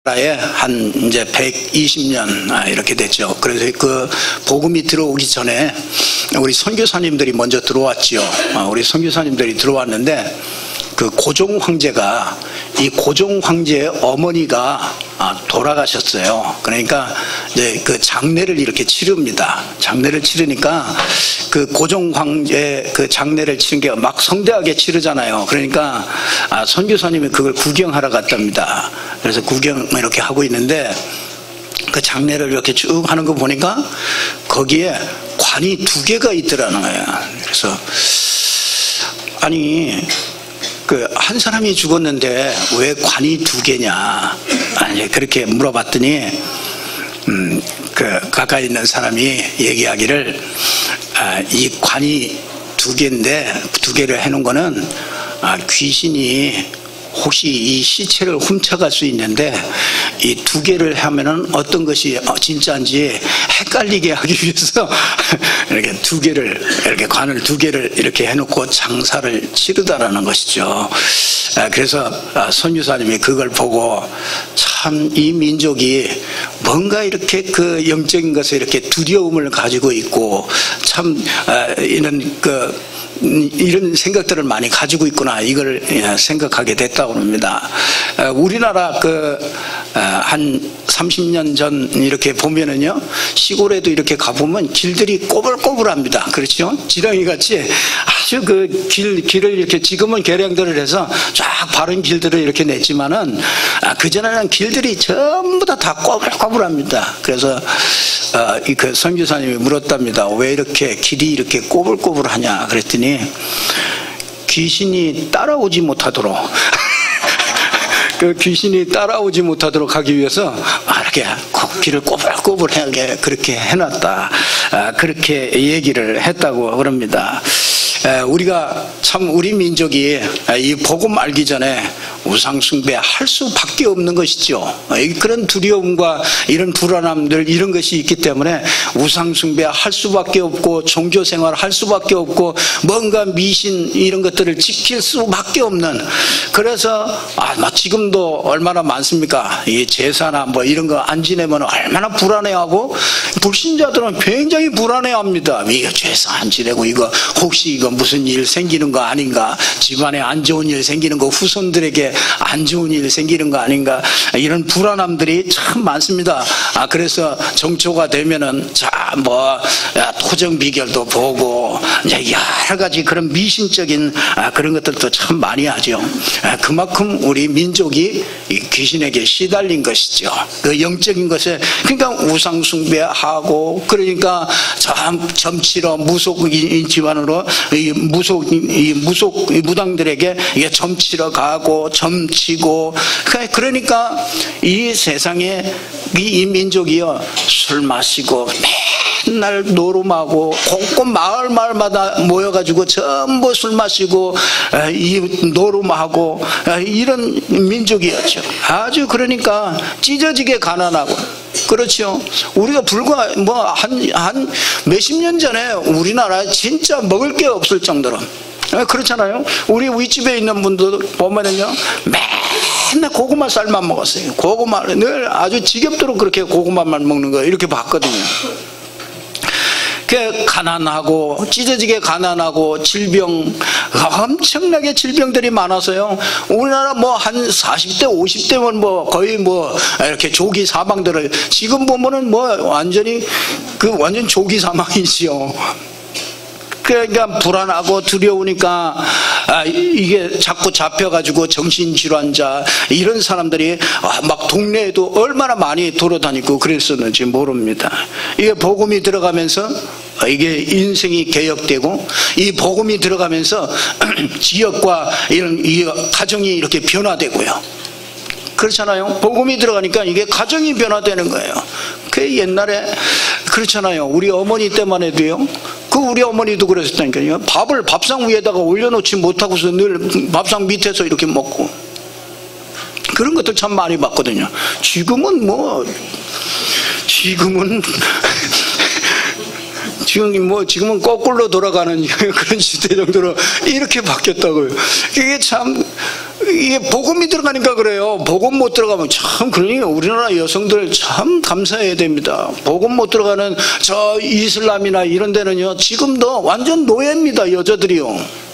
나라에 한 이제 120년 이렇게 됐죠. 그래서 그 복음이 들어오기 전에 우리 선교사님들이 먼저 들어왔지요. 우리 선교사님들이 들어왔는데 그 고종 황제가, 이 고종 황제의 어머니가 돌아가셨어요. 그러니까 이제 그 장례를 이렇게 치릅니다. 장례를 치르니까 그 고종 황제 그 장례를 치른 게 막 성대하게 치르잖아요. 그러니까 선교사님이 그걸 구경하러 갔답니다. 그래서 구경 이렇게 하고 있는데 그 장례를 이렇게 쭉 하는 거 보니까 거기에 관이 2개가 있더라는 거예요. 그래서 아니 그 한 사람이 죽었는데 왜 관이 2개냐 아니 그렇게 물어봤더니 그 가까이 있는 사람이 얘기하기를 이 관이 2개인데 2개를 해놓은 거는 귀신이 혹시 이 시체를 훔쳐갈 수 있는데 이 2개를 하면은 어떤 것이 진짜인지 헷갈리게 하기 위해서 이렇게 2개를 이렇게 관을 2개를 이렇게 해놓고 장사를 치르다라는 것이죠. 그래서 선교사님이 그걸 보고 참 이 민족이 뭔가 이렇게 그 영적인 것에 이렇게 두려움을 가지고 있고 참 이런 생각들을 많이 가지고 있구나 이걸 생각하게 됐다고 합니다. 우리나라 한 30년 전 이렇게 보면은요 시골에도 이렇게 가보면 길들이 꼬불꼬불합니다. 그렇죠? 지렁이 같이 아주 그 길을 이렇게 지금은 개량들을 해서 쫙 바른 길들을 이렇게 냈지만은 그전에는 길들이 전부 다 꼬불꼬불합니다. 그래서 그 선교사님이 물었답니다. 왜 이렇게 길이 이렇게 꼬불꼬불하냐 그랬더니 귀신이 따라오지 못하도록 그 귀신이 따라오지 못하도록 하기 위해서 이렇게 길을 꼬불꼬불하게 그렇게 해놨다 그렇게 얘기를 했다고 그럽니다. 우리가 참 우리 민족이 이 복음 알기 전에 우상숭배 할 수밖에 없는 것이죠. 그런 두려움과 이런 불안함들 이런 것이 있기 때문에 우상숭배 할 수밖에 없고 종교생활 할 수밖에 없고 뭔가 미신 이런 것들을 지킬 수밖에 없는, 그래서 지금도 얼마나 많습니까? 이 제사나 뭐 이런 거 안 지내면 얼마나 불안해하고 불신자들은 굉장히 불안해합니다. 이거 제사 안 지내고 이거 혹시 이거 무슨 일 생기는 거 아닌가, 집안에 안 좋은 일 생기는 거, 후손들에게 안 좋은 일 생기는 거 아닌가, 이런 불안함들이 참 많습니다. 그래서 정초가 되면은 토정 비결도 보고 이제 여러 가지 그런 미신적인 그런 것들도 참 많이 하죠. 그만큼 우리 민족이 귀신에게 시달린 것이죠. 그 영적인 것에, 그러니까 우상숭배하고, 그러니까 점치러 무속인 집안으로 무당들에게 점치러 가고 점치고, 그러니까 이 세상에 이 민족이요 술 마시고 맨날 노름하고 곳곳 마을마다 모여가지고 전부 술 마시고 노름하고 이런 민족이었죠. 아주 그러니까 찢어지게 가난하고. 그렇죠. 우리가 불과 한 몇십 년 전에 우리나라에 진짜 먹을 게 없을 정도로, 그렇잖아요. 우리 윗집에 있는 분들 보면은요 맨날 고구마 쌀만 먹었어요. 고구마 늘 아주 지겹도록 그렇게 고구마만 먹는 거 이렇게 봤거든요. 가난하고 찢어지게 가난하고 질병, 엄청나게 질병들이 많아서요. 우리나라 한 40대 50대면 거의 이렇게 조기 사망들을, 지금 보면은 완전 조기 사망이지요. 그러니까 불안하고 두려우니까 이게 자꾸 잡혀가지고 정신질환자 이런 사람들이 막 동네에도 얼마나 많이 돌아다니고 그랬었는지 모릅니다. 이게 복음이 들어가면서 이게 인생이 개혁되고, 이 복음이 들어가면서 지역과 이 가정이 이렇게 변화되고요. 그렇잖아요. 복음이 들어가니까 이게 가정이 변화되는 거예요. 그 옛날에 그렇잖아요. 우리 어머니 때만 해도요. 우리 어머니도 그랬었다니까요. 밥을 밥상 위에다가 올려놓지 못하고서 늘 밥상 밑에서 이렇게 먹고, 그런 것들 참 많이 봤거든요. 지금은 지금은 거꾸로 돌아가는 그런 시대 정도로 이렇게 바뀌었다고요. 이게 참 이게 복음이 들어가니까 그래요. 복음 못 들어가면 참, 그러니까 우리나라 여성들 참 감사해야 됩니다. 복음 못 들어가는 저 이슬람이나 이런 데는요, 지금도 완전 노예입니다, 여자들이요.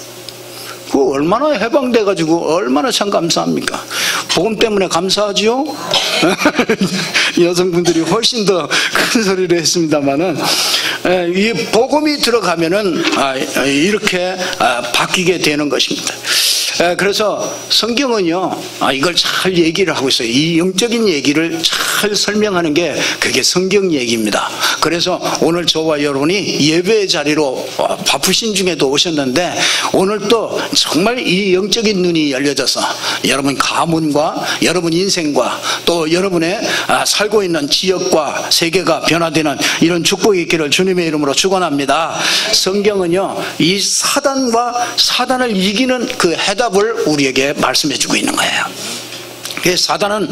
그 얼마나 해방돼가지고 얼마나 참 감사합니까? 복음 때문에 감사하지요? 여성분들이 훨씬 더 큰 소리를 했습니다만은, 이 복음이 들어가면은 이렇게 바뀌게 되는 것입니다. 그래서 성경은요, 이걸 잘 얘기를 하고 있어요. 이 영적인 얘기를 잘 설명하는 게 그게 성경 얘기입니다. 그래서 오늘 저와 여러분이 예배의 자리로 바쁘신 중에도 오셨는데, 오늘 또 정말 이 영적인 눈이 열려져서 여러분 가문과 여러분 인생과 또 여러분의 살고 있는 지역과 세계가 변화되는 이런 축복이 있기를 주님의 이름으로 축원합니다. 성경은요, 이 사단을 이기는 그 해답을 우리에게 말씀해 주고 있는 거예요. 사단은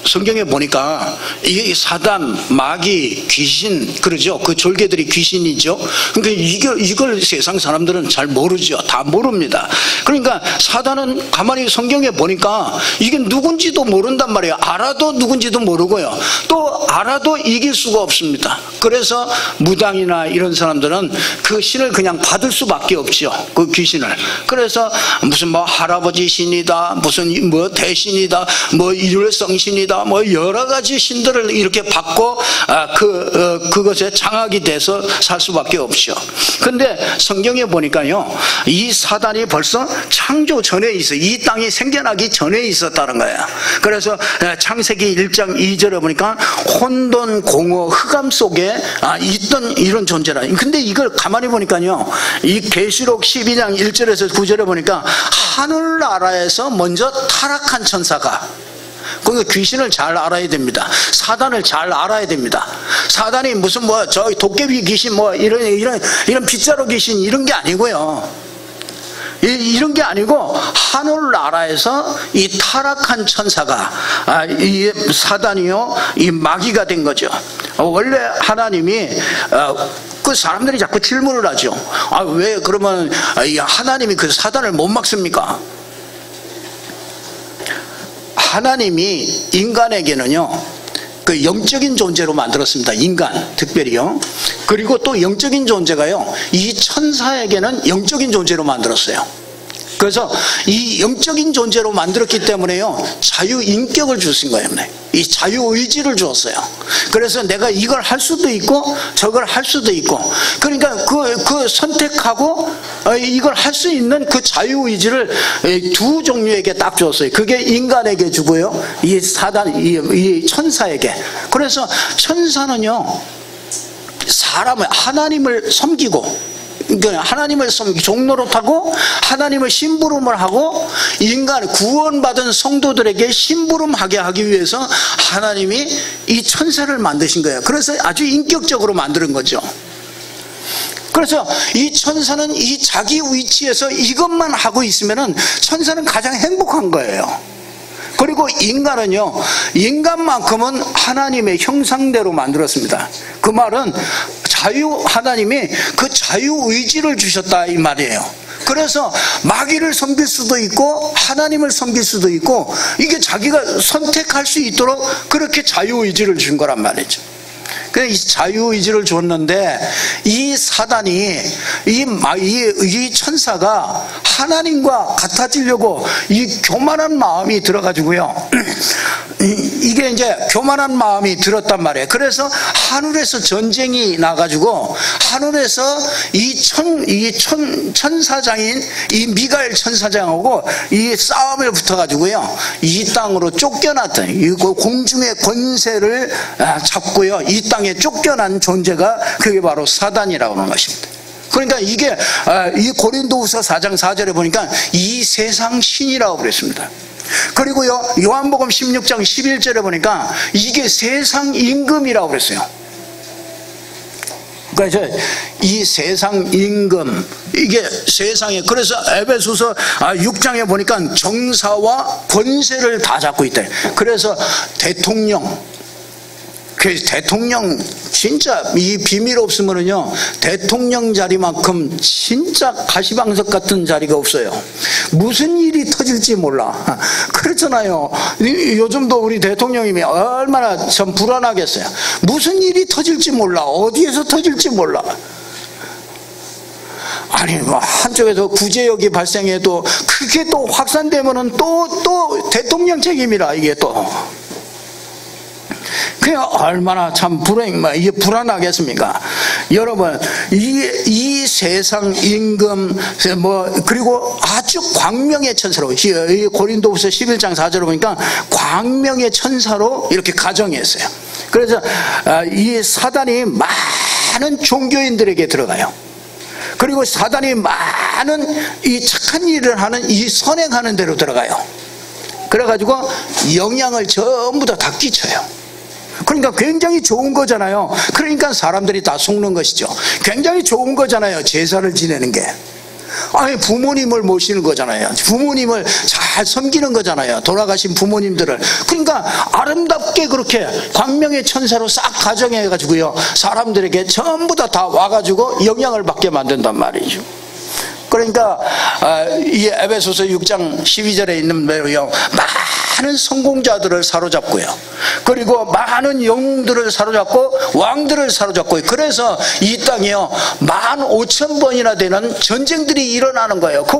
성경에 보니까 이게 사단, 마귀, 귀신 그러죠. 그 졸개들이 귀신이죠. 그러니까 이걸 세상 사람들은 잘 모르죠. 다 모릅니다. 그러니까 사단은 가만히 성경에 보니까 이게 누군지도 모른단 말이에요. 알아도 누군지도 모르고요. 또 알아도 이길 수가 없습니다. 그래서 무당이나 이런 사람들은 그 신을 그냥 받을 수밖에 없죠. 그 귀신을. 그래서 무슨 뭐 할아버지 신이다, 무슨 뭐 대신이다, 뭐 일성신이다, 뭐 여러 가지 신들을 이렇게 받고 그것에 장악이 돼서 살 수밖에 없죠. 근데 성경에 보니까요, 이 사단이 벌써 창조 전에 있어, 이 땅이 생겨나기 전에 있었다는 거예요. 그래서 창세기 1장 2절에 보니까 혼돈, 공허, 흑암 속에 있던 이런 존재라. 근데 이걸 가만히 보니까요, 이 계시록 12장 1절에서 9절에 보니까 하늘나라에서 먼저 타락한 천사가, 그러니까 귀신을 잘 알아야 됩니다. 사단을 잘 알아야 됩니다. 사단이 무슨 뭐 저 도깨비 귀신 뭐 이런 빗자루 귀신 이런 게 아니고요. 이런 게 아니고 하늘나라에서 이 타락한 천사가 이 사단이요, 이 마귀가 된 거죠. 원래 하나님이 그 사람들이 자꾸 질문을 하죠. 왜 그러면 이 하나님이 그 사단을 못 막습니까? 하나님이 인간에게는요, 그 영적인 존재로 만들었습니다. 인간 특별히요. 그리고 또 영적인 존재가요, 이 천사에게는 영적인 존재로 만들었어요. 그래서 이 영적인 존재로 만들었기 때문에요, 자유인격을 주신 거예요. 이 자유의지를 주었어요. 그래서 내가 이걸 할 수도 있고 저걸 할 수도 있고, 그러니까 그 선택하고 이걸 할 수 있는 그 자유의지를 두 종류에게 딱 줬어요. 그게 인간에게 주고요, 이 사단, 이 천사에게. 그래서 천사는요, 사람을, 하나님을 섬기고, 그러니까 하나님을 종노릇하고 하나님을 심부름을 하고 인간 구원받은 성도들에게 심부름하게 하기 위해서 하나님이 이 천사를 만드신 거예요. 그래서 아주 인격적으로 만드는 거죠. 그래서 이 천사는 이 자기 위치에서 이것만 하고 있으면은 천사는 가장 행복한 거예요. 그리고 인간은요, 인간만큼은 하나님의 형상대로 만들었습니다. 그 말은 하나님이 그 자유의지를 주셨다 이 말이에요. 그래서 마귀를 섬길 수도 있고 하나님을 섬길 수도 있고, 이게 자기가 선택할 수 있도록 그렇게 자유의지를 준 거란 말이죠. 이 자유의지를 줬는데, 이 사단이 이 천사가 하나님과 같아지려고 이 교만한 마음이 들어가지고요, 이게 이제 교만한 마음이 들었단 말이에요. 그래서 하늘에서 전쟁이 나가지고 하늘에서 이 천사장인 이 미가엘 천사장하고 이 싸움을 붙어가지고요, 이 땅으로 쫓겨났던, 이 공중의 권세를 잡고요, 이 땅에 쫓겨난 존재가 그게 바로 사단이라고 하는 것입니다. 그러니까 이게 이 고린도후서 4장 4절에 보니까 이 세상 신이라고 그랬습니다. 그리고요, 요한복음 16장 11절에 보니까 이게 세상 임금이라고 그랬어요. 그러니까 이 세상 임금, 이게 세상에, 그래서 에베소서 6장에 보니까 정사와 권세를 다 잡고 있대. 그래서 대통령 진짜 이 비밀 없으면은요, 대통령 자리만큼 진짜 가시방석 같은 자리가 없어요. 무슨 일이 터질지 몰라. 그렇잖아요. 요즘도 우리 대통령님이 얼마나 참 불안하겠어요. 무슨 일이 터질지 몰라. 어디에서 터질지 몰라. 아니, 뭐 한쪽에서 구제역이 발생해도 그게 또 확산되면은 또 대통령 책임이라, 이게 또. 그게 얼마나 참 이게 불안하겠습니까? 여러분, 이 세상 임금, 그리고 아주 광명의 천사로, 고린도후서 11장 4절을 보니까 광명의 천사로 이렇게 가정했어요. 그래서 이 사단이 많은 종교인들에게 들어가요. 그리고 사단이 많은 이 착한 일을 하는 이 선행하는 데로 들어가요. 그래가지고 영향을 전부 다 끼쳐요. 그러니까 굉장히 좋은 거잖아요. 그러니까 사람들이 다 속는 것이죠. 굉장히 좋은 거잖아요, 제사를 지내는 게. 아니, 부모님을 모시는 거잖아요. 부모님을 잘 섬기는 거잖아요, 돌아가신 부모님들을. 그러니까 아름답게 그렇게 광명의 천사로 싹 가정해가지고요, 사람들에게 전부 다 와가지고 영향을 받게 만든단 말이죠. 그러니까 이 에베소서 6장 12절에 있는 대로요, 많은 성공자들을 사로잡고요, 그리고 많은 영웅들을 사로잡고 왕들을 사로잡고, 그래서 이 땅이요 15,000번이나 되는 전쟁들이 일어나는 거예요. 그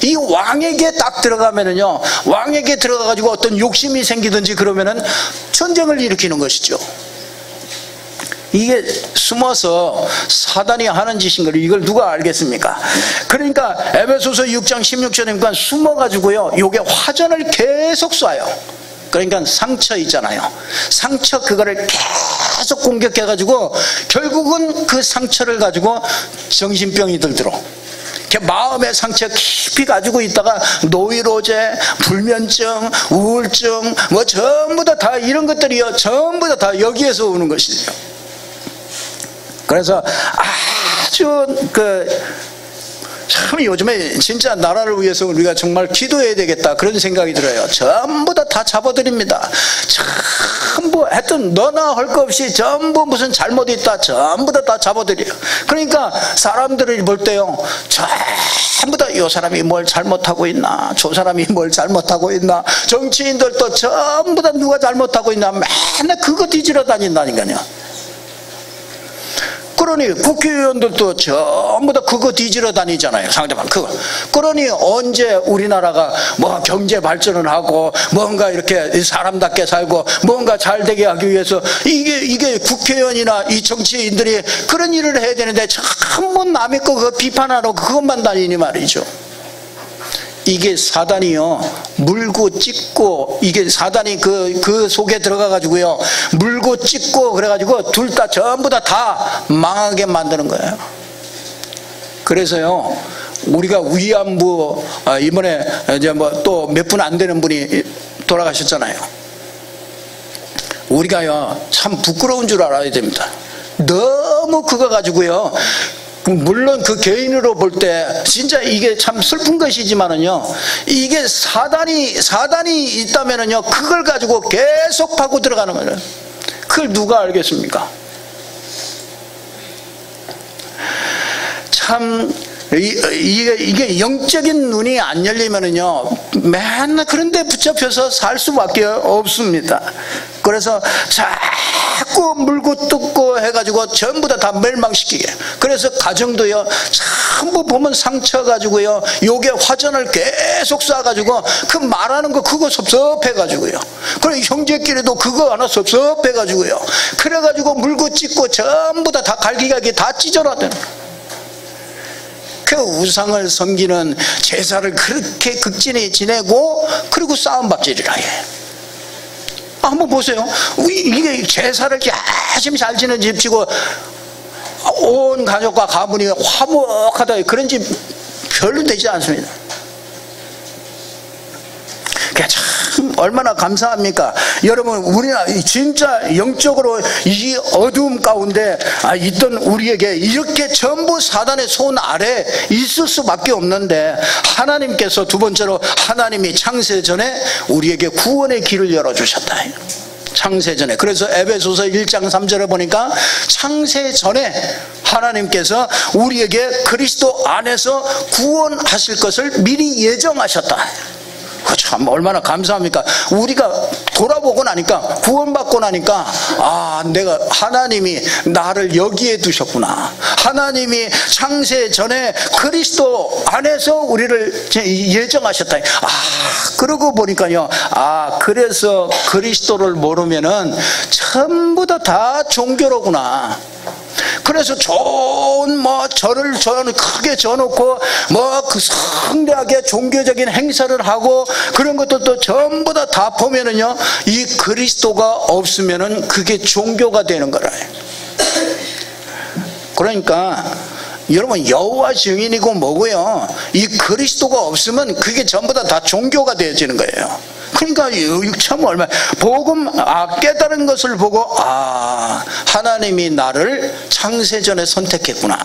이 왕에게 딱 들어가면은요, 왕에게 들어가가지고 어떤 욕심이 생기든지 그러면은 전쟁을 일으키는 것이죠. 이게 숨어서 사단이 하는 짓인 걸 이걸 누가 알겠습니까? 그러니까 에베소서 6장 16절에 보니까 숨어가지고요, 요게 화전을 계속 쏴요. 그러니까 상처 있잖아요, 상처 그거를 계속 공격해가지고 결국은 그 상처를 가지고 정신병이 들도록, 마음의 상처 깊이 가지고 있다가 노이로제, 불면증, 우울증, 뭐 전부 다 이런 것들이요, 전부 다 여기에서 오는 것이죠. 그래서 아주 참 요즘에 진짜 나라를 위해서 우리가 정말 기도해야 되겠다, 그런 생각이 들어요. 전부 다 잡아드립니다. 전부 하여튼 너나 할 거 없이 전부 무슨 잘못이 있다, 전부 다 잡아드려요. 그러니까 사람들을 볼 때요, 전부 다 이 사람이 뭘 잘못하고 있나, 저 사람이 뭘 잘못하고 있나, 정치인들도 전부 다 누가 잘못하고 있나, 맨날 그거 뒤지러 다닌다니까요. 그러니 국회의원들도 전부 다 그거 뒤지러 다니잖아요, 상대방 그거. 그러니 언제 우리나라가 뭐 경제 발전을 하고 뭔가 이렇게 사람답게 살고 뭔가 잘 되게 하기 위해서 이게 국회의원이나 이 정치인들이 그런 일을 해야 되는데 전부 남의 거 그거 비판하러 그것만 다니니 말이죠. 이게 사단이요, 물고 찢고, 이게 사단이 그 속에 들어가 가지고요, 물고 찢고 그래가지고 둘 다 전부 다 망하게 만드는 거예요. 그래서요, 우리가 위안부 이번에 이제 뭐 또 몇 분 안 되는 분이 돌아가셨잖아요. 우리가요 참 부끄러운 줄 알아야 됩니다. 너무 그거 가지고요, 물론 그 개인으로 볼 때 진짜 이게 참 슬픈 것이지만은요, 이게 사단이 있다면은요, 그걸 가지고 계속 파고 들어가는 거예요. 그걸 누가 알겠습니까? 참 이게 영적인 눈이 안 열리면은요, 맨날 그런 데 붙잡혀서 살 수밖에 없습니다. 그래서 자꾸 물고 뜯고 해가지고 전부 다 멸망시키게. 그래서 가정도요, 전부 보면 상처 가지고요, 요게 화전을 계속 쏴가지고 그 말하는 거 그거 섭섭해가지고요, 그래 형제끼리도 그거 하나 섭섭해가지고요, 그래가지고 물고 찢고 전부 다 갈기갈기 다 찢어놨다는 거예요. 그 우상을 섬기는 제사를 그렇게 극진히 지내고 그리고 싸움박질이라 해. 한번 보세요. 이게 제사를 열심히 잘 지내는 집치고 온 가족과 가문이 화목하다, 그런 집 별로 되지 않습니다. 참 얼마나 감사합니까? 여러분, 우리나라 진짜 영적으로 이 어두움 가운데 있던 우리에게 이렇게 전부 사단의 손 아래 있을 수밖에 없는데, 하나님께서 두 번째로 하나님이 창세 전에 우리에게 구원의 길을 열어주셨다. 창세전에. 그래서 에베소서 1장 3절에 보니까 창세전에 하나님께서 우리에게 그리스도 안에서 구원하실 것을 미리 예정하셨다. 참 얼마나 감사합니까? 우리가 돌아보고 나니까, 구원받고 나니까, 아, 내가 하나님이 나를 여기에 두셨구나. 하나님이 창세 전에 그리스도 안에서 우리를 예정하셨다. 아, 그러고 보니까요, 아, 그래서 그리스도를 모르면은 전부 다 종교로구나. 그래서 좋은 절을 크게 져놓고 그 성대하게 종교적인 행사를 하고 그런 것들도 전부 다 보면은요, 이 그리스도가 없으면은 그게 종교가 되는 거라요. 그러니까 여러분, 여호와 증인이고 뭐고요, 이 그리스도가 없으면 그게 전부 다 종교가 되어지는 거예요. 그러니까 참 얼마 복음 깨달은 것을 보고, 아, 하나님이 나를 창세전에 선택했구나.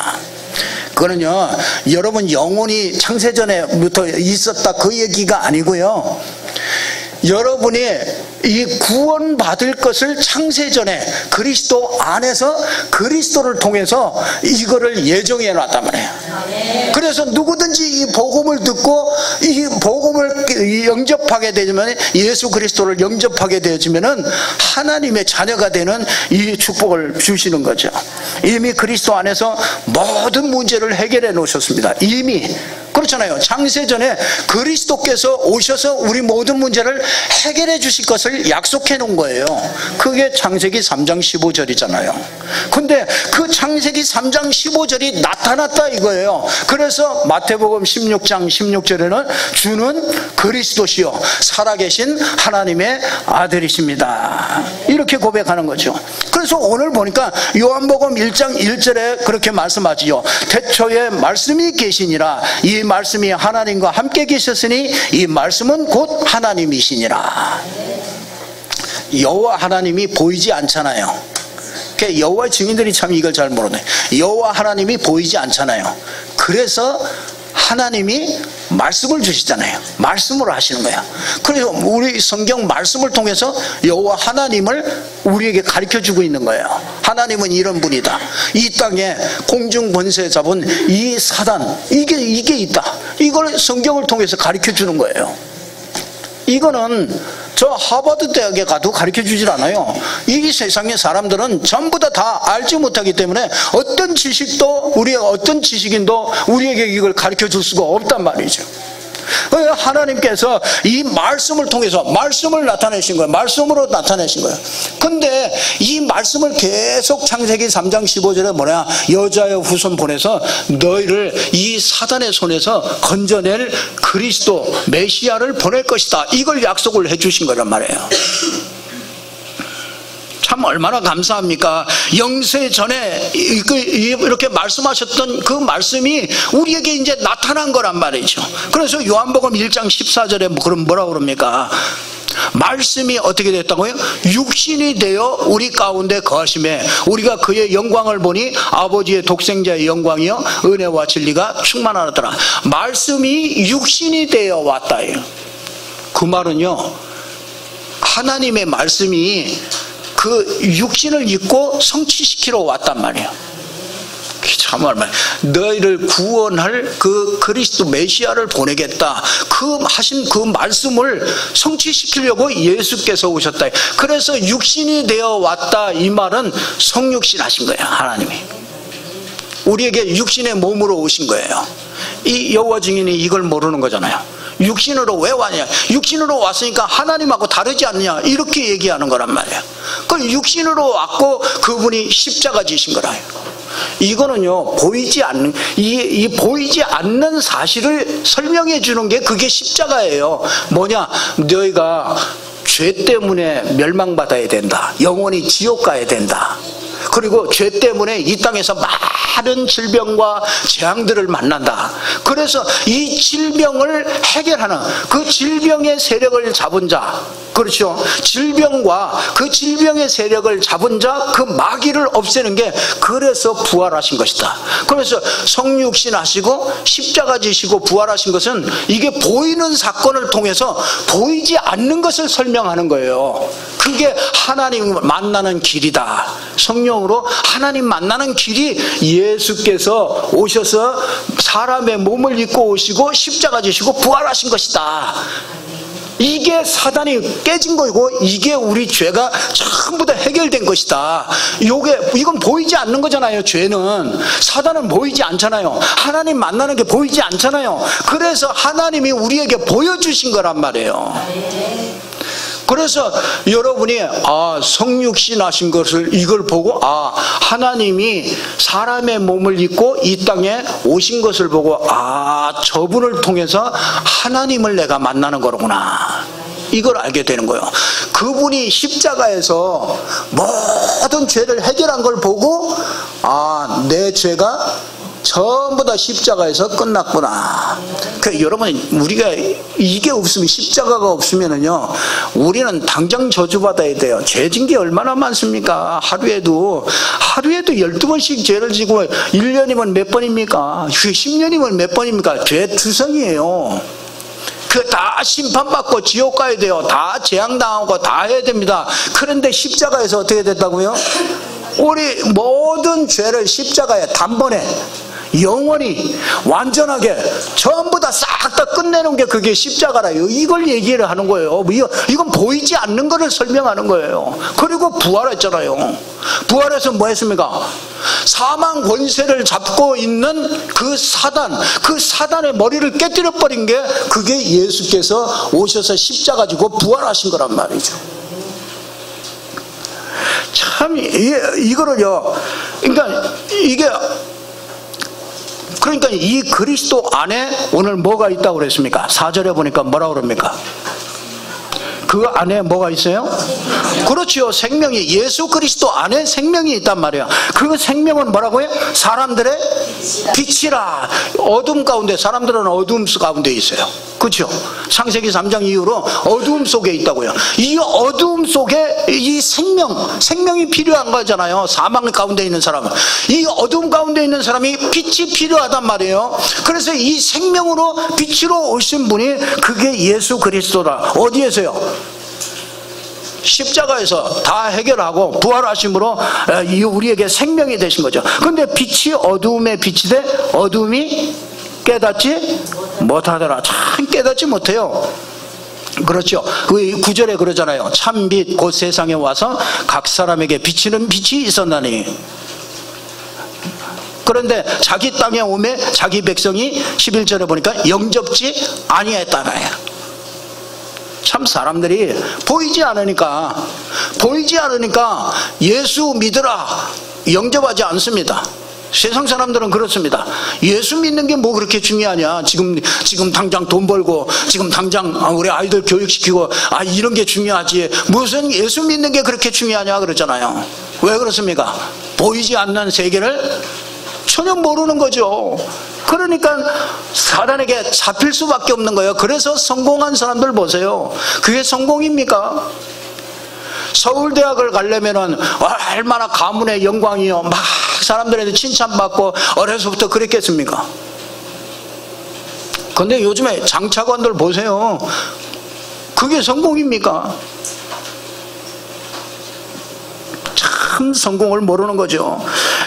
그거는요, 여러분 영혼이 창세전에부터 있었다 그 얘기가 아니고요, 여러분이 이 구원받을 것을 창세전에 그리스도 안에서 그리스도를 통해서 이거를 예정해 놨단 말이에요. 그래서 누구든지 이 복음을 듣고 이 복음을 영접하게 되면, 예수 그리스도를 영접하게 되어지면은 하나님의 자녀가 되는 이 축복을 주시는 거죠. 이미 그리스도 안에서 모든 문제를 해결해 놓으셨습니다. 이미. 그렇잖아요. 창세전에 그리스도께서 오셔서 우리 모든 문제를 해결해 주실 것을 약속해 놓은 거예요. 그게 창세기 3장 15절이잖아요. 근데 그 창세기 3장 15절이 나타났다 이거예요. 그래서 마태복음 16장 16절에는 주는 그리스도시요 살아계신 하나님의 아들이십니다, 이렇게 고백하는 거죠. 그래서 오늘 보니까 요한복음 1장 1절에 그렇게 말씀하지요. 태초에 말씀이 계시니라. 이 말씀이 하나님과 함께 계셨으니 이 말씀은 곧 하나님이시니라. 여호와 하나님이 보이지 않잖아요. 여호와 증인들이 참 이걸 잘 모르네. 여호와 하나님이 보이지 않잖아요. 그래서 하나님이 말씀을 주시잖아요. 말씀으로 하시는 거야. 그래서 우리 성경 말씀을 통해서 여호와 하나님을 우리에게 가르쳐주고 있는 거예요. 하나님은 이런 분이다. 이 땅에 공중 권세 잡은 이 사단, 이게 있다. 이걸 성경을 통해서 가르쳐주는 거예요. 이거는 저 하버드 대학에 가도 가르쳐주질 않아요. 이 세상의 사람들은 전부 다 알지 못하기 때문에 어떤 지식도, 우리의 어떤 지식인도 우리에게 이걸 가르쳐줄 수가 없단 말이죠. 하나님께서 이 말씀을 통해서 말씀을 나타내신 거예요. 말씀으로 나타내신 거예요. 근데 이 말씀을 계속 창세기 3장 15절에 뭐냐, 여자의 후손 보내서 너희를 이 사단의 손에서 건져낼 그리스도 메시아를 보낼 것이다, 이걸 약속을 해주신 거란 말이에요. 참 얼마나 감사합니까? 영세 전에 이렇게 말씀하셨던 그 말씀이 우리에게 이제 나타난 거란 말이죠. 그래서 요한복음 1장 14절에 그럼 뭐라고 그럽니까? 말씀이 어떻게 됐다고요? 육신이 되어 우리 가운데 거하심에 우리가 그의 영광을 보니 아버지의 독생자의 영광이요 은혜와 진리가 충만하더라. 말씀이 육신이 되어 왔다요. 그 말은요, 하나님의 말씀이 그 육신을 입고 성취시키러 왔단 말이에요. 참 얼마나 너희를 구원할 그 그리스도 메시아를 보내겠다, 그 하신 그 말씀을 성취시키려고 예수께서 오셨다. 그래서 육신이 되어 왔다, 이 말은 성육신 하신 거예요. 하나님이 우리에게 육신의 몸으로 오신 거예요. 이 여호와 증인이 이걸 모르는 거잖아요. 육신으로 왜 왔냐? 육신으로 왔으니까 하나님하고 다르지 않냐? 이렇게 얘기하는 거란 말이에요. 그 육신으로 왔고 그분이 십자가 지신 거라요. 이거는요, 보이지 않는 이 보이지 않는 사실을 설명해 주는 게 그게 십자가예요. 뭐냐? 너희가 죄 때문에 멸망받아야 된다. 영원히 지옥 가야 된다. 그리고 죄 때문에 이 땅에서 많은 질병과 재앙들을 만난다. 그래서 이 질병을 해결하는, 그 질병의 세력을 잡은 자, 그렇죠, 질병과 그 질병의 세력을 잡은 자, 그 마귀를 없애는 게, 그래서 부활하신 것이다. 그래서 성육신 하시고 십자가 지시고 부활하신 것은 이게 보이는 사건을 통해서 보이지 않는 것을 설명하는 거예요. 그게 하나님 만나는 길이다. 성령으로 하나님 만나는 길이 예수께서 오셔서 사람의 몸을 입고 오시고 십자가 지시고 부활하신 것이다. 이게 사단이 깨진 거고, 이게 우리 죄가 전부 다 해결된 것이다. 이건 보이지 않는 거잖아요. 죄는, 사단은 보이지 않잖아요. 하나님 만나는 게 보이지 않잖아요. 그래서 하나님이 우리에게 보여주신 거란 말이에요. 그래서 여러분이 성육신 하신 것을, 이걸 보고 하나님이 사람의 몸을 입고 이 땅에 오신 것을 보고 저분을 통해서 하나님을 내가 만나는 거로구나, 이걸 알게 되는 거예요. 그분이 십자가에서 모든 죄를 해결한 걸 보고 내 죄가 전부 다 십자가에서 끝났구나. 여러분, 우리가 이게 없으면, 십자가가 없으면은요, 우리는 당장 저주받아야 돼요. 죄진 게 얼마나 많습니까? 하루에도 12번씩 죄를 지고 1년이면 몇 번입니까? 10년이면 몇 번입니까? 죄 투성이에요. 다 심판받고 지옥 가야 돼요. 다 재앙당하고 다 해야 됩니다. 그런데 십자가에서 어떻게 됐다고요? 우리 모든 죄를 십자가에 단번에 영원히 완전하게 전부 다 싹 다 끝내는 게 그게 십자가라요. 이걸 얘기를 하는 거예요. 이건 보이지 않는 거를 설명하는 거예요. 그리고 부활했잖아요. 부활해서 뭐 했습니까? 사망 권세를 잡고 있는 그 사단의 머리를 깨뜨려 버린 게, 그게 예수께서 오셔서 십자가 지고 부활하신 거란 말이죠. 참, 이거를요, 그러니까 이 그리스도 안에 오늘 뭐가 있다고 그랬습니까? 4절에 보니까 뭐라고 그럽니까? 그 안에 뭐가 있어요? 그렇죠. 생명이, 예수 그리스도 안에 생명이 있단 말이에요. 그 생명은 뭐라고요? 사람들의 빛이라. 어둠 가운데, 사람들은 어둠 가운데 있어요. 그렇죠. 창세기 3장 이후로 어둠 속에 있다고요. 이 어둠 속에 이 생명이 필요한 거잖아요. 사망 가운데 있는 사람은. 이 어둠 가운데 있는 사람이 빛이 필요하단 말이에요. 그래서 이 생명으로 빛으로 오신 분이, 그게 예수 그리스도다. 어디에서요? 십자가에서 다 해결하고 부활하심으로 우리에게 생명이 되신 거죠. 그런데 빛이 어두움에 빛이 돼 어두움이 깨닫지 못하더라. 참 깨닫지 못해요. 그렇죠. 그 9절에 그러잖아요. 참빛 곧 세상에 와서 각 사람에게 비치는 빛이 있었나니. 그런데 자기 땅에 오매 자기 백성이 11절에 보니까 영접지 아니했다나요. 참, 사람들이 보이지 않으니까 예수 믿으라 영접하지 않습니다. 세상 사람들은 그렇습니다. 예수 믿는 게 뭐 그렇게 중요하냐, 지금 당장 돈 벌고, 지금 당장 우리 아이들 교육시키고, 이런 게 중요하지, 무슨 예수 믿는 게 그렇게 중요하냐 그러잖아요. 왜 그렇습니까? 보이지 않는 세계를 전혀 모르는 거죠. 그러니까 사단에게 잡힐 수밖에 없는 거예요. 그래서 성공한 사람들 보세요. 그게 성공입니까? 서울대학을 가려면은 얼마나 가문의 영광이요, 막 사람들한테 칭찬받고 어려서부터 그랬겠습니까? 근데 요즘에 장차관들 보세요. 그게 성공입니까? 참 성공을 모르는 거죠.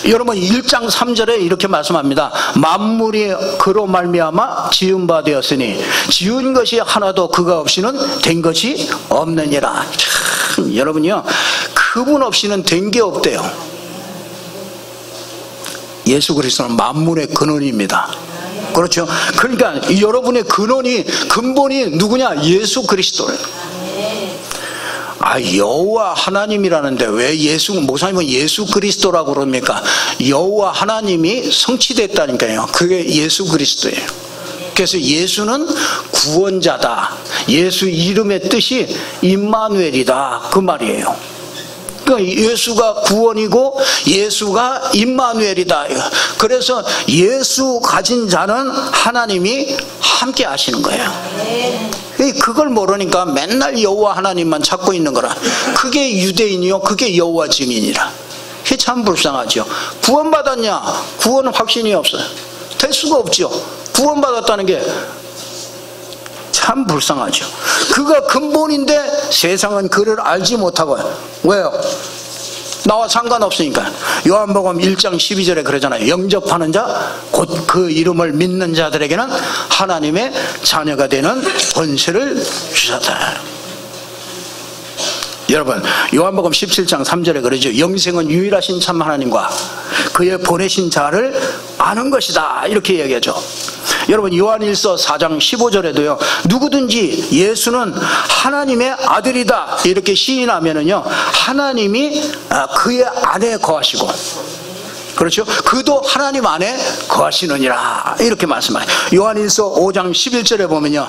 여러분 1장 3절에 이렇게 말씀합니다. 만물이 그로 말미암아 지은 바 되었으니 지은 것이 하나도 그가 없이는 된 것이 없느니라. 참, 여러분요, 그분 없이는 된 게 없대요. 예수 그리스도는 만물의 근원입니다. 그렇죠. 그러니까 여러분의 근본이 누구냐? 예수 그리스도예요. 여호와 하나님이라는데 왜 목사님은 예수 그리스도라고 그럽니까? 여호와 하나님이 성취됐다니까요. 그게 예수 그리스도예요. 그래서 예수는 구원자다. 예수 이름의 뜻이 임마누엘이다, 그 말이에요. 그러니까 예수가 구원이고 예수가 임마누엘이다. 그래서 예수 가진 자는 하나님이 함께 하시는 거예요. 그걸 모르니까 맨날 여호와 하나님만 찾고 있는 거라. 그게 유대인이요, 그게 여호와 증인이라. 그게 참 불쌍하죠. 구원받았냐? 구원은 확신이 없어요. 될 수가 없죠. 구원받았다는 게 참 불쌍하죠. 그가 근본인데 세상은 그를 알지 못하고요. 왜요? 나와 상관없으니까. 요한복음 1장 12절에 그러잖아요. 영접하는 자, 곧 그 이름을 믿는 자들에게는 하나님의 자녀가 되는 권세를 주셨다. 여러분, 요한복음 17장 3절에 그러죠. 영생은 유일하신 참 하나님과 그의 보내신 자를 아는 것이다. 이렇게 얘기하죠. 여러분, 요한일서 4장 15절에도요. 누구든지 예수는 하나님의 아들이다 이렇게 시인하면은요, 하나님이 그의 안에 거하시고, 그렇죠? 그도 하나님 안에 거하시느니라 이렇게 말씀해요. 요한일서 5장 11절에 보면요,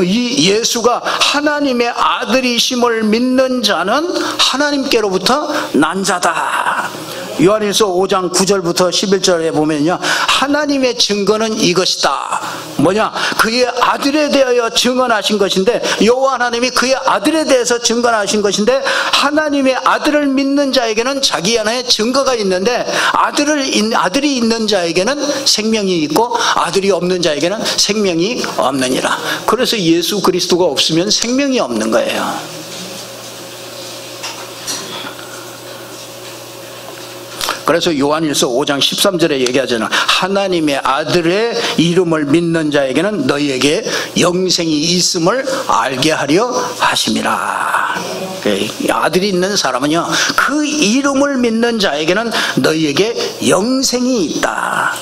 이 예수가 하나님의 아들이심을 믿는 자는 하나님께로부터 난 자다. 요한일서 5장 9절부터 11절에 보면요, 하나님의 증거는 이것이다. 뭐냐? 그의 아들에 대하여 증언하신 것인데, 여호와 하나님이 그의 아들에 대해서 증언하신 것인데, 하나님의 아들을 믿는 자에게는 자기 안에 증거가 있는데, 아들이 있는 자에게는 생명이 있고 아들이 없는 자에게는 생명이 없느니라. 그래서 예수 그리스도가 없으면 생명이 없는 거예요. 그래서 요한일서 5장 13절에 얘기하잖아요. 하나님의 아들의 이름을 믿는 자에게는 너희에게 영생이 있음을 알게 하려 하심이라. 아들이 있는 사람은요, 그 이름을 믿는 자에게는 너희에게 영생이 있다.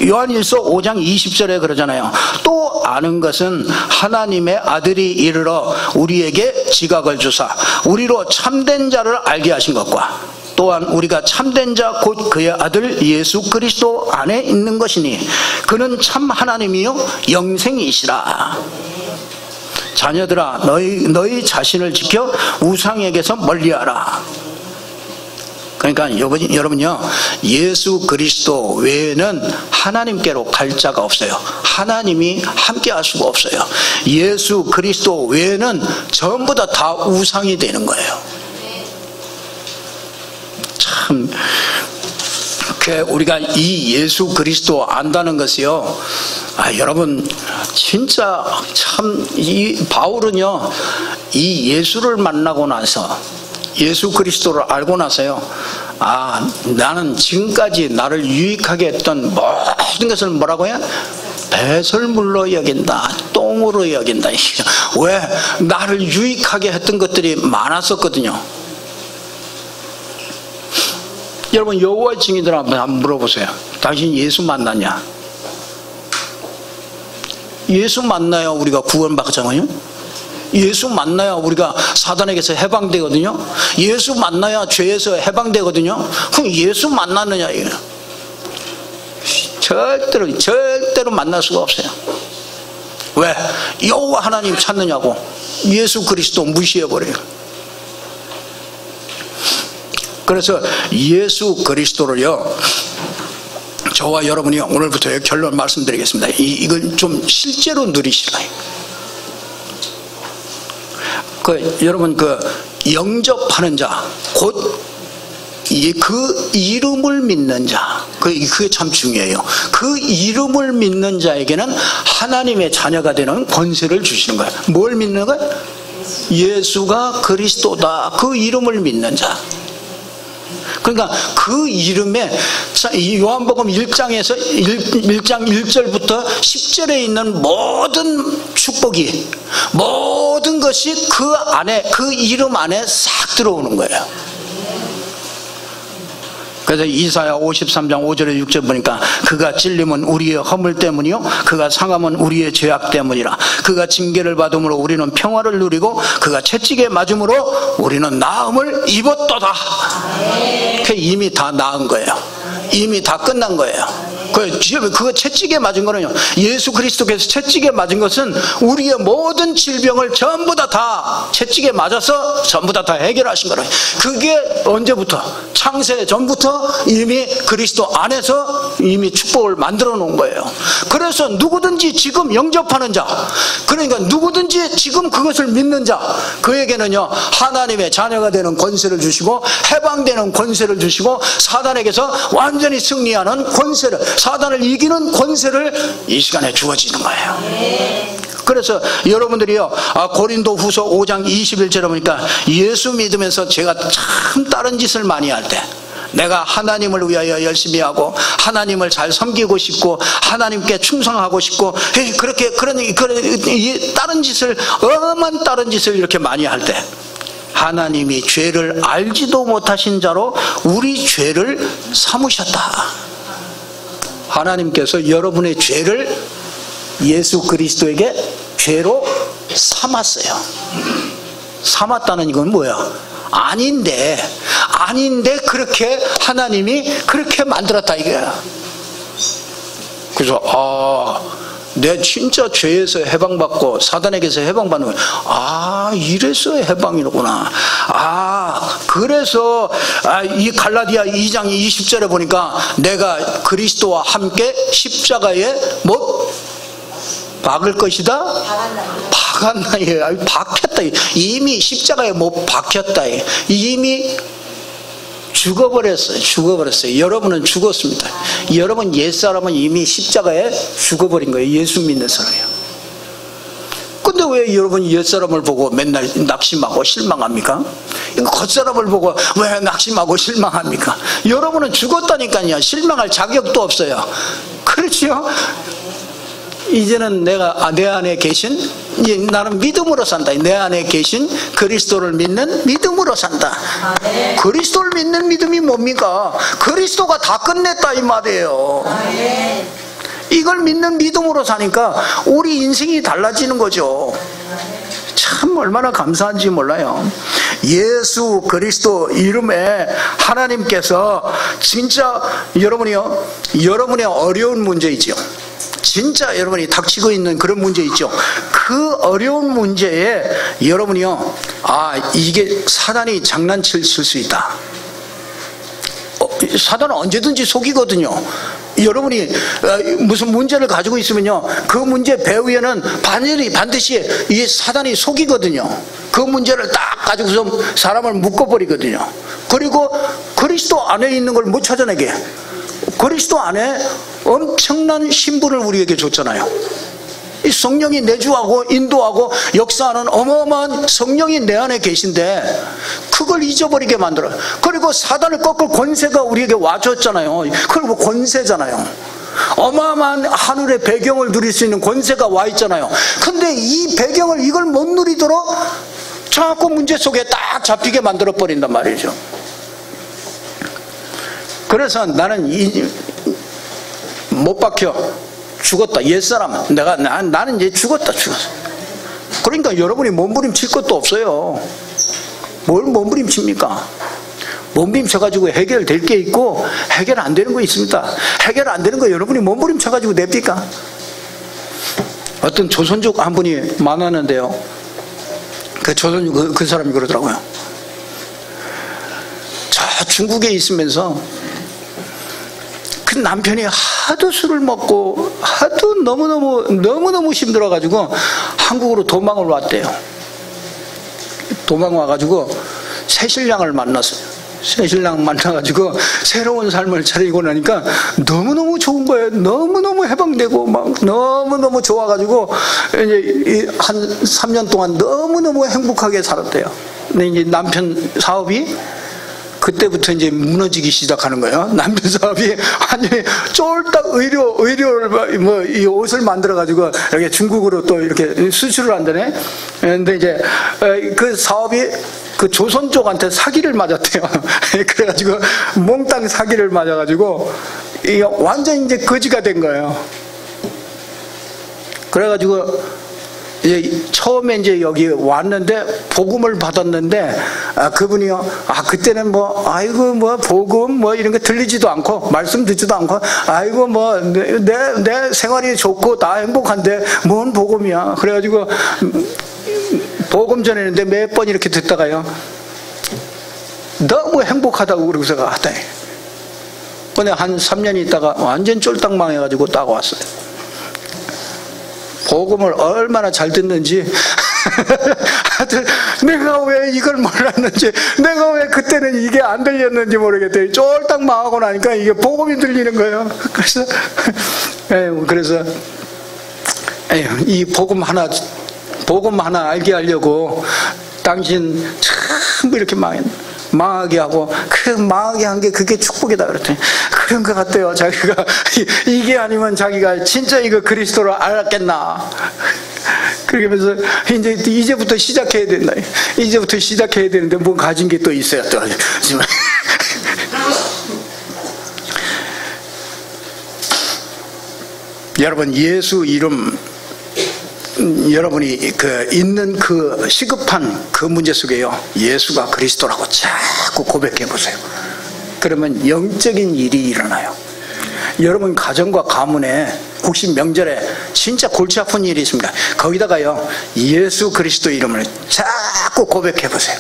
요한일서 5장 20절에 그러잖아요. 또 아는 것은 하나님의 아들이 이르러 우리에게 지각을 주사 우리로 참된 자를 알게 하신 것과, 또한 우리가 참된 자 곧 그의 아들 예수 그리스도 안에 있는 것이니 그는 참 하나님이요 영생이시라. 자녀들아, 너희 자신을 지켜 우상에게서 멀리하라. 그러니까 여러분요, 예수 그리스도 외에는 하나님께로 갈 자가 없어요. 하나님이 함께 할 수가 없어요. 예수 그리스도 외에는 전부 다 우상이 되는 거예요. 참, 우리가 이 예수 그리스도 안다는 것이요, 여러분 진짜 참, 이 바울은요, 이 예수를 만나고 나서, 예수 그리스도를 알고 나서요, 나는 지금까지 나를 유익하게 했던 모든 것을 뭐라고 해요? 배설물로 여긴다, 똥으로 여긴다. 왜? 나를 유익하게 했던 것들이 많았었거든요. 여러분, 여호와의 증인들 한번 물어보세요. 당신 예수 만났냐? 예수 만나야 우리가 구원받잖아요. 예수 만나야 우리가 사단에게서 해방되거든요. 예수 만나야 죄에서 해방되거든요. 그럼 예수 만났느냐 이거예요. 절대로 만날 수가 없어요. 왜? 여호와 하나님 찾느냐고. 예수 그리스도 무시해버려요. 그래서 예수 그리스도를요, 저와 여러분이 오늘부터 결론 말씀드리겠습니다. 이걸 좀 실제로 누리시라. 여러분, 영접하는 자, 곧 그 이름을 믿는 자, 그게 참 중요해요. 그 이름을 믿는 자에게는 하나님의 자녀가 되는 권세를 주시는 거예요. 뭘 믿는 거예요? 예수가 그리스도다. 그 이름을 믿는 자. 그러니까 그 이름에, 요한복음 1장에서 1장 1절부터 10절에 있는 모든 축복이, 모든 것이 그 안에, 그 이름 안에 싹 들어오는 거예요. 그래서 이사야 53장 5절에 6절 보니까, 그가 찔림은 우리의 허물 때문이요 그가 상함은 우리의 죄악 때문이라. 그가 징계를 받음으로 우리는 평화를 누리고 그가 채찍에 맞음으로 우리는 나음을 입었도다. 이미 다 나은 거예요. 이미 다 끝난 거예요. 그거 채찍에 맞은 거는요, 예수 그리스도께서 채찍에 맞은 것은 우리의 모든 질병을 전부 다 채찍에 맞아서 전부 다 해결하신 거라. 그게 언제부터? 창세 전부터 이미 그리스도 안에서 이미 축복을 만들어 놓은 거예요. 그래서 누구든지 지금 영접하는 자, 그러니까 누구든지 지금 그것을 믿는 자, 그에게는요 하나님의 자녀가 되는 권세를 주시고 해방되는 권세를 주시고 사단에게서 완전히 승리하는 권세를, 사단을 이기는 권세를 이 시간에 주어지는 거예요. 그래서 여러분들이요, 고린도 후서 5장 21절에 보니까 예수 믿으면서 제가 참 다른 짓을 많이 할 때, 내가 하나님을 위하여 열심히 하고 하나님을 잘 섬기고 싶고 하나님께 충성하고 싶고 그렇게 다른 짓을, 엄한 다른 짓을 이렇게 많이 할 때, 하나님이 죄를 알지도 못하신 자로 우리 죄를 삼으셨다. 하나님께서 여러분의 죄를 예수 그리스도에게 죄로 삼았어요. 삼았다는 이건 뭐야? 아닌데 그렇게 하나님이 그렇게 만들었다 이거야. 그래서 내 진짜 죄에서 해방받고 사단에게서 해방받는 거야. 이래서 해방이로구나. 그래서 이 갈라디아 2장 20절에 보니까 내가 그리스도와 함께 십자가에 못 박을 것이다? 박았나? 박혔다. 이미 십자가에 못 박혔다. 이미 죽어버렸어요. 여러분은 죽었습니다. 여러분 옛사람은 이미 십자가에 죽어버린 거예요. 예수 믿는 사람이요. 근데 왜 여러분이 옛사람을 보고 맨날 낙심하고 실망합니까? 겉사람을 보고 왜 낙심하고 실망합니까? 여러분은 죽었다니까요. 실망할 자격도 없어요. 그렇죠? 이제는 내가 내 안에 계신, 나는 믿음으로 산다. 내 안에 계신 그리스도를 믿는 믿음으로 산다. 그리스도를 믿는 믿음이 뭡니까? 그리스도가 다 끝냈다 이 말이에요. 이걸 믿는 믿음으로 사니까 우리 인생이 달라지는 거죠. 참 얼마나 감사한지 몰라요. 예수 그리스도 이름에 하나님께서 진짜 여러분의 어려운 문제 있죠. 진짜 여러분이 닥치고 있는 그런 문제 있죠. 그 어려운 문제에 여러분이요, 이게 사단이 장난칠 수 있다. 사단은 언제든지 속이거든요. 여러분이 무슨 문제를 가지고 있으면요, 그 문제 배후에는 반드시 이 사단이 속이거든요. 그 문제를 딱 가지고서 사람을 묶어버리거든요. 그리고 그리스도 안에 있는 걸 못 찾아내게. 그리스도 안에 엄청난 신분을 우리에게 줬잖아요. 이 성령이 내주하고 인도하고 역사하는 어마어마한 성령이 내 안에 계신데 그걸 잊어버리게 만들어요. 그리고 사단을 꺾을 권세가 우리에게 와줬잖아요. 그리고 권세잖아요. 어마어마한 하늘의 배경을 누릴 수 있는 권세가 와 있잖아요. 근데 이 배경을 이걸 못 누리도록 자꾸 문제 속에 딱 잡히게 만들어 버린단 말이죠. 그래서 나는 못 박혀 죽었다. 옛사람 나는 이제 죽었어. 그러니까 여러분이 몸부림칠 것도 없어요. 뭘 몸부림칩니까? 몸부림쳐가지고 해결될 게 있고 해결 안 되는 거 있습니다. 해결 안 되는 거 여러분이 몸부림쳐가지고 냅니까? 어떤 조선족 한 분이 만났는데요, 그 사람이 그러더라고요. 저 중국에 있으면서 그 남편이 하도 술을 먹고 하도 너무너무 힘들어가지고 한국으로 도망을 왔대요. 도망 와가지고 새신랑을 만났어요. 새신랑 만나가지고 새로운 삶을 차리고 나니까 너무너무 좋은 거예요. 너무너무 해방되고 막 너무너무 좋아가지고 이제 한 3년 동안 너무너무 행복하게 살았대요. 근데 이제 남편 사업이 그때부터 이제 무너지기 시작하는 거예요. 남편 사업이 완전히 쫄딱 의료를 이 옷을 만들어 가지고 이렇게 중국으로 또 이렇게 수출을 한다네. 근데 이제 그 사업이 그 조선 쪽한테 사기를 맞았대요. 그래가지고 몽땅 사기를 맞아가지고 이게 완전 이제 거지가 된 거예요. 그래가지고 처음에 이제 여기 왔는데 복음을 받았는데 그분이요, 그때는 뭐 아이고 뭐 복음 뭐 이런 거 들리지도 않고 말씀 듣지도 않고 아이고 뭐 내 생활이 좋고 다 행복한데 뭔 복음이야. 그래가지고 복음 전했는데 몇 번 이렇게 듣다가요, 너무 행복하다고 그러고서 갔더니 근데 한 3년 있다가 완전 쫄딱 망해가지고 딱 왔어요. 복음을 얼마나 잘 듣는지 내가 왜 이걸 몰랐는지, 내가 왜 그때는 이게 안 들렸는지 모르겠더니 쫄딱 망하고 나니까 이게 복음이 들리는 거예요. 그래서 이 복음 하나 알게 하려고 당신 전부 이렇게 망하게 하고, 그 망하게 한 게 그게 축복이다 그랬더니 그런 것 같아요. 자기가 이게 아니면 자기가 진짜 이거 그리스도를 알았겠나. 그러면서 이제부터 시작해야 된다. 이제부터 시작해야 되는데 뭐 가진 게 또 있어야 또. 여러분, 예수 이름, 여러분이 있는 그 시급한 그 문제 속에요, 예수가 그리스도라고 자꾸 고백해 보세요. 그러면 영적인 일이 일어나요. 여러분 가정과 가문에 혹시 명절에 진짜 골치 아픈 일이 있습니다. 거기다가요, 예수 그리스도 이름을 자꾸 고백해 보세요.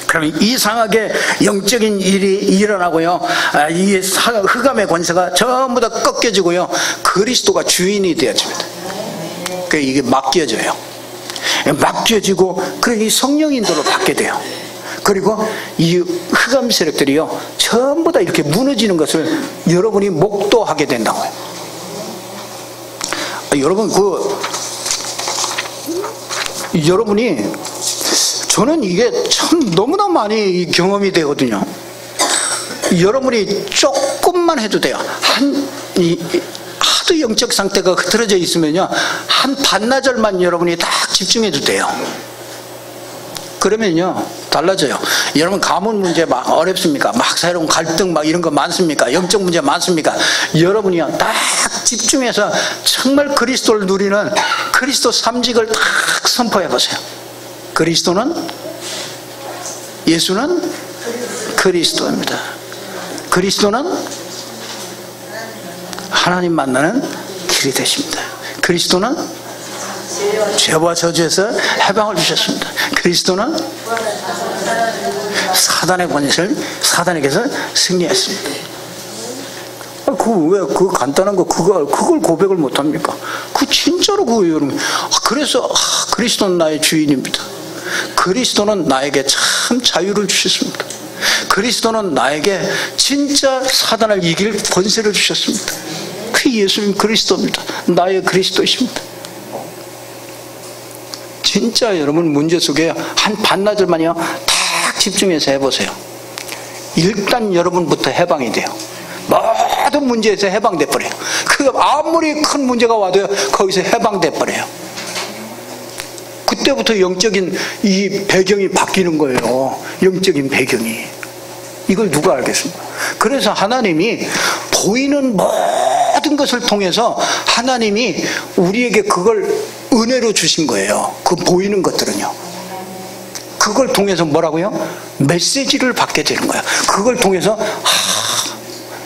그러면 이상하게 영적인 일이 일어나고요, 이 흑암의 권세가 전부 다 꺾여지고요, 그리스도가 주인이 되어집니다. 이게 맡겨져요. 맡겨지고, 그리고 이 성령 인도로 받게 돼요. 그리고 이 흑암 세력들이요, 전부 다 이렇게 무너지는 것을 여러분이 목도하게 된다고요. 여러분, 여러분이, 저는 이게 참 너무나 많이 경험이 되거든요. 여러분이 조금만 해도 돼요. 하도 영적 상태가 흐트러져 있으면요, 한 반나절만 여러분이 딱 집중해도 돼요. 그러면요 달라져요. 여러분 가문 문제 막 어렵습니까? 막 새로운 갈등 막 이런 거 많습니까? 영적 문제 많습니까? 여러분이요 딱 집중해서 정말 그리스도를 누리는 그리스도 삼직을 딱 선포해 보세요. 그리스도는, 예수는 그리스도입니다. 그리스도는 하나님 만나는 길이 되십니다. 그리스도는 죄와 저주에서 해방을 주셨습니다. 그리스도는 사단의 권세를 사단에게서 승리했습니다. 왜 그 간단한 거 그걸 고백을 못 합니까? 진짜로 여러분. 그래서 그리스도는 나의 주인입니다. 그리스도는 나에게 참 자유를 주셨습니다. 그리스도는 나에게 진짜 사단을 이길 권세를 주셨습니다. 그 예수님 그리스도입니다. 나의 그리스도이십니다. 진짜 여러분 문제 속에 한 반나절만요 딱 집중해서 해보세요. 일단 여러분부터 해방이 돼요. 모든 문제에서 해방돼 버려요. 아무리 큰 문제가 와도요 거기서 해방돼 버려요. 그때부터 영적인 이 배경이 바뀌는 거예요. 영적인 배경이. 이걸 누가 알겠습니까? 그래서 하나님이 보이는 모든 것을 통해서 하나님이 우리에게 그걸 은혜로 주신 거예요. 그 보이는 것들은요. 그걸 통해서 뭐라고요? 메시지를 받게 되는 거예요. 그걸 통해서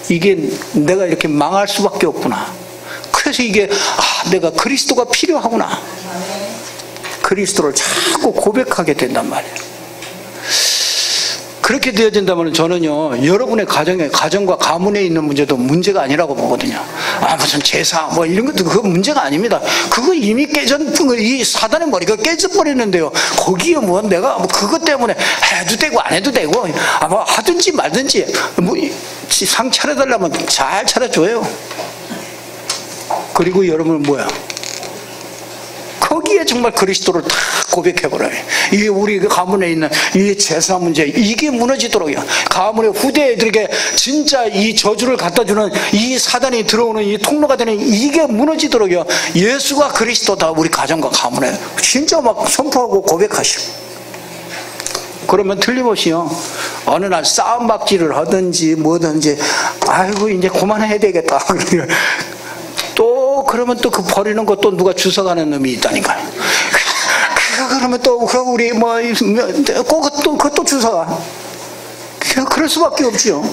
이게 내가 이렇게 망할 수밖에 없구나. 그래서 이게 내가 그리스도가 필요하구나. 그리스도를 자꾸 고백하게 된단 말이에요. 그렇게 되어진다면 저는요 여러분의 가정과 가문에 있는 문제도 문제가 아니라고 보거든요. 무슨 제사 뭐 이런 것도 그거 문제가 아닙니다. 그거 이미 이 사단의 머리가 깨져버리는데요, 거기에 뭐 내가 뭐 그것 때문에 해도 되고 안 해도 되고 뭐 하든지 말든지 뭐 상 차려달라면 잘 차려줘요. 그리고 여러분은 뭐야? 거기에 정말 그리스도를 다 고백해버려요. 이게 우리 가문에 있는 이 제사 문제, 이게 무너지도록요. 가문의 후대 애들에게 진짜 이 저주를 갖다주는 이 사단이 들어오는 이 통로가 되는 이게 무너지도록요. 예수가 그리스도다. 우리 가정과 가문에 진짜 막 선포하고 고백하시고. 그러면 틀림없이요 어느 날 싸움박질을 하든지 뭐든지 아이고 이제 그만해야 되겠다. 또 그러면 또 그 버리는 것도 누가 주워가는 놈이 있다니까요. 그러면 또 우리 그것도 주워가. 그럴 수밖에 없지요.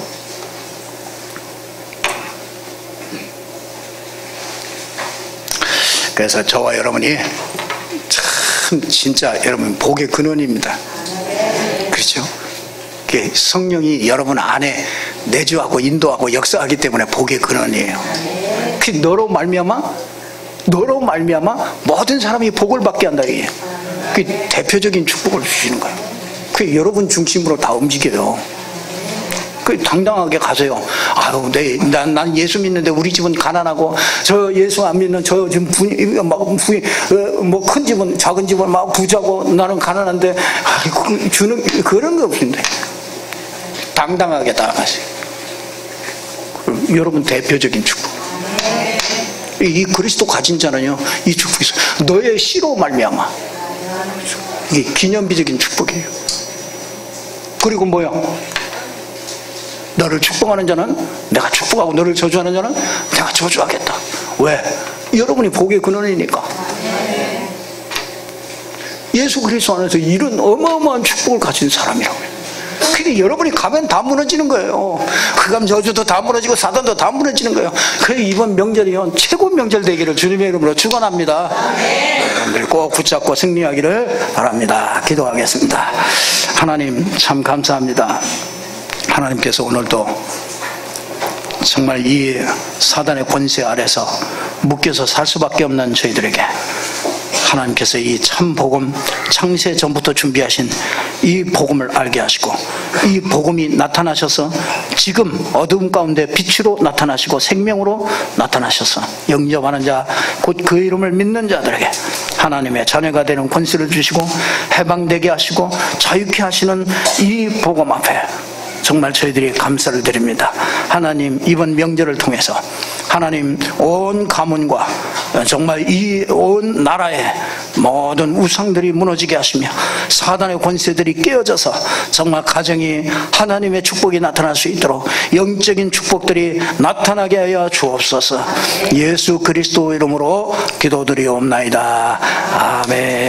그래서 저와 여러분이 참 진짜 여러분 복의 근원입니다. 그렇죠? 성령이 여러분 안에 내주하고 인도하고 역사하기 때문에 복의 근원이에요. 그 너로 말미암아 모든 사람이 복을 받게 한다 이게. 그 대표적인 축복을 주시는 거예요. 그 여러분 중심으로 다 움직여요. 그 당당하게 가세요. 아유, 난 예수 믿는데 우리 집은 가난하고 저 예수 안 믿는 저 지금 뭐 큰 집은 작은 집은 막 부자고 나는 가난한데 주는 그런 거 없는데 당당하게 나아가세요. 여러분 대표적인 축복. 이 그리스도 가진 자는요 이 축복이 있어요. 너의 씨로 말미암아. 이게 기념비적인 축복이에요. 그리고 뭐야? 너를 축복하는 자는 내가 축복하고 너를 저주하는 자는 내가 저주하겠다. 왜? 여러분이 복의 근원이니까. 예수 그리스도 안에서 이런 어마어마한 축복을 가진 사람이라고요. 근데 여러분이 가면 다 무너지는 거예요. 흑암 저주도 다 무너지고 사단도 다 무너지는 거예요. 그래서 이번 명절이요 최고 명절 되기를 주님의 이름으로 축원합니다. 여러분들 꼭 붙잡고 승리하기를 바랍니다. 기도하겠습니다. 하나님 참 감사합니다. 하나님께서 오늘도 정말 이 사단의 권세 아래서 묶여서 살 수밖에 없는 저희들에게 하나님께서 이 참 복음, 창세 전부터 준비하신 이 복음을 알게 하시고 이 복음이 나타나셔서 지금 어두움 가운데 빛으로 나타나시고 생명으로 나타나셔서 영접하는 자, 곧 그 이름을 믿는 자들에게 하나님의 자녀가 되는 권세를 주시고 해방되게 하시고 자유케 하시는 이 복음 앞에 정말 저희들이 감사를 드립니다. 하나님 이번 명절을 통해서 하나님 온 가문과 정말 이 온 나라의 모든 우상들이 무너지게 하시며 사단의 권세들이 깨어져서 정말 가정이 하나님의 축복이 나타날 수 있도록 영적인 축복들이 나타나게 하여 주옵소서. 예수 그리스도 이름으로 기도드리옵나이다. 아멘.